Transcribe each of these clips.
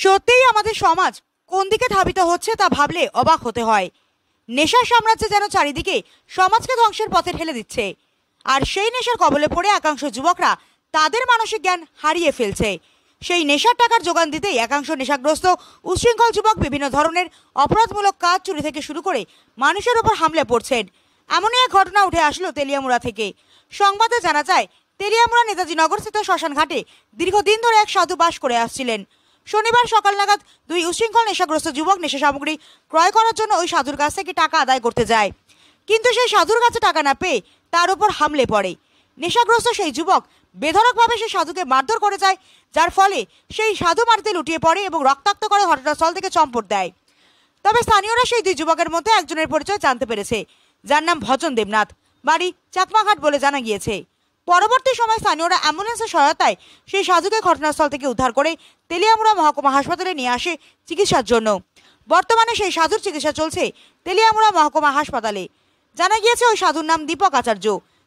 সত্যিই আমাদের সমাজ কোন দিকে ধাবিত হচ্ছে তা ভাবলে অবাক হতে হয়। নেশার সাম্রাজ্য যেন চারিদিকে সমাজকে ধ্বংসের পথে ঠেলে দিচ্ছে। আর সেই নেশার কবলে পড়ে একাংশ যুবকরা তাদের মানসিক জ্ঞান হারিয়ে ফেলছে। সেই নেশার টাকার যোগান দিতেই একাংশ নেশাগ্রস্ত উচ্ছৃঙ্খল যুবক বিভিন্ন ধরনের অপরাধমূলক কাজ, চুরি থেকে শুরু করে মানুষের উপর হামলে পড়ছেন। এমনই এক ঘটনা উঠে আসলো তেলিয়ামুড়া থেকে। সংবাদে জানা যায়, তেলিয়ামুড়া নেতাজি নগরস্থিত শ্মশান ঘাটে দীর্ঘদিন ধরে এক সাধু বাস করে আসছিলেন। শনিবার সকাল নাগাদ দুই উচ্ছৃঙ্খল নেশাগ্রস্ত যুবক নেশা সামগ্রী ক্রয় করার জন্য ওই সাধুর কাছ থেকে টাকা আদায় করতে যায়। কিন্তু সেই সাধুর কাছে টাকা না পেয়ে তার উপর হামলে পড়ে। নেশাগ্রস্ত সেই যুবক বেধড়কভাবে সেই সাধুকে মারধর করে যায়, যার ফলে সেই সাধু মাটিতে লুটিয়ে পড়ে এবং রক্তাক্ত করে ঘটনাস্থল থেকে চম্পট দেয়। তবে স্থানীয়রা সেই দুই যুবকের মধ্যে একজনের পরিচয় জানতে পেরেছে, যার নাম ভজন দেবনাথ, বাড়ি চাকমাঘাট বলে জানা গিয়েছে। পরবর্তী সময় স্থানীয়রা অ্যাম্বুলেন্সের সহায়তায় সেই সাধুকে ঘটনাস্থল থেকে উদ্ধার করে তেলিয়ামুড়া মহকুমা হাসপাতালে নিয়ে আসে চিকিৎসার জন্য। বর্তমানে সেই সাধুর চিকিৎসা চলছে তেলিয়ামুড়া মহকুমা হাসপাতালে। জানা গিয়েছে ওই সাধুর নাম দীপক আচার্য,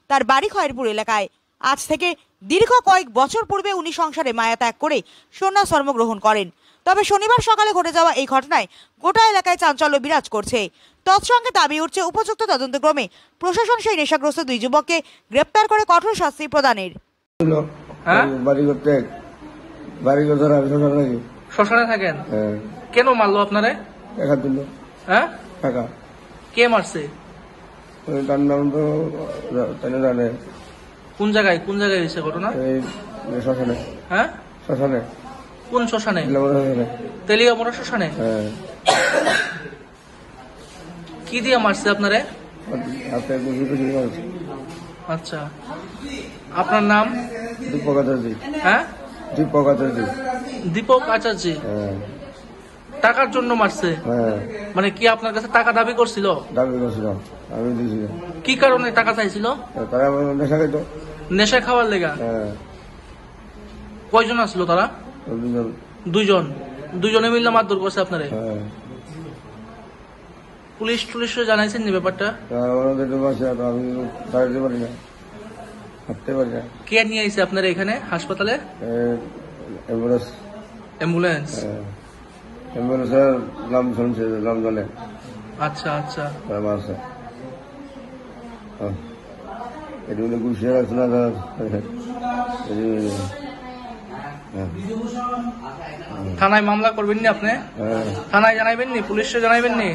তার বাড়ি খয়েরপুর এলাকায়। আজ থেকে দীর্ঘ কয়েক বছর পূর্বে উনি সংসারে মায়া ত্যাগ করে সন্ন্যাসধর্ম গ্রহণ করেন। তবে শনিবার সকালে ঘটে যাওয়া এই ঘটনায় গোটা এলাকায় চাঞ্চল্য বিরাজ করছে। তৎসঙ্গে দাবি উঠছে উপযুক্ত তদন্তক্রমে প্রশাসন সেই নেশাগ্রস্ত দুই যুবককে গ্রেপ্তার করে কঠোর শাস্তি প্রদানের। শ্মশানে থাকেন? কেন মারলো আপনারে? হ্যাঁ, কে মারছে? কোন জায়গায় হয়েছে ঘটনা? শ্মশানে। হ্যাঁ, শ্মশানে। কোন শ্মশানে? তেলিয়ামুড়া শ্মশানে। কি দিয়ে মারছে আপনারে? আচ্ছা, আপনার নাম? দীপক আচার্য। হ্যাঁ, দীপক আচার্য। দীপক আচার্য। টাকার জন্য মারছে? মানে কি আপনার কাছে টাকা দাবি করছিল? দাবি করছিল, আমি দিয়েছিলাম। কি কারণে টাকা চাইছিল? তারা নেশা খাইত। নেশা খাওয়ার লেগা? কয়জন আসলো তারা? দুইজনে মিললে মারধর করছে আপনারে? পুলিশ জানাইছেন নি ব্যাপারটা? কে নিয়ে আইছে আপনার এখানে হাসপাতালে? অ্যাম্বুলেন্স। অ্যাম্বুলেন্সের নাম শুনছে, নাম জানে। আচ্ছা আচ্ছা, এগুলো গুছিয়ে রাখছে না। থানায় মামলা করবেন নি আপনি? থানায় জানাইবেন নি? পুলিশে জানাইবেন নি?